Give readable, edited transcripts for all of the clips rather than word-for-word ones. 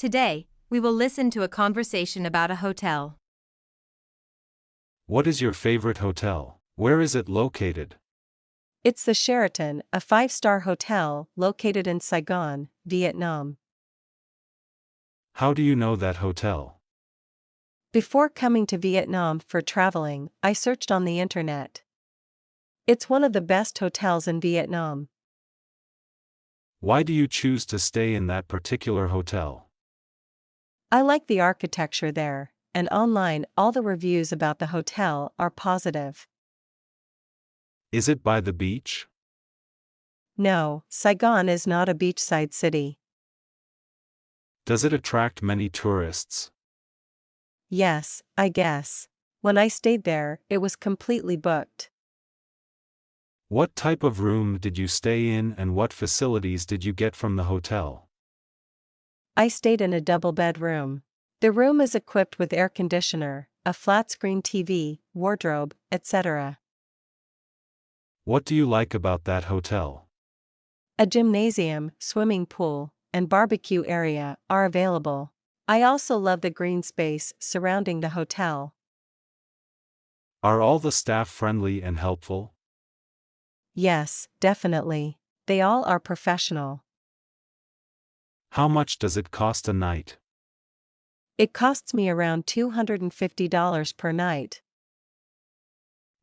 Today, we will listen to a conversation about a hotel. What is your favorite hotel? Where is it located? It's the Sheraton, a five-star hotel located in Saigon, Vietnam. How do you know that hotel? Before coming to Vietnam for traveling, I searched on the internet. It's one of the best hotels in Vietnam. Why do you choose to stay in that particular hotel? I like the architecture there, and online all the reviews about the hotel are positive. Is it by the beach? No, Saigon is not a beachside city. Does it attract many tourists? Yes, I guess. When I stayed there, it was completely booked. What type of room did you stay in and what facilities did you get from the hotel? I stayed in a double-bed room. The room is equipped with air conditioner, a flat-screen TV, wardrobe, etc. What do you like about that hotel? A gymnasium, swimming pool, and barbecue area are available. I also love the green space surrounding the hotel. Are all the staff friendly and helpful? Yes, definitely. They all are professional. How much does it cost a night? It costs me around $250 per night.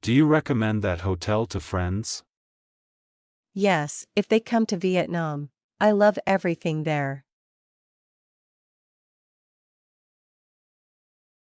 Do you recommend that hotel to friends? Yes, if they come to Vietnam. I love everything there.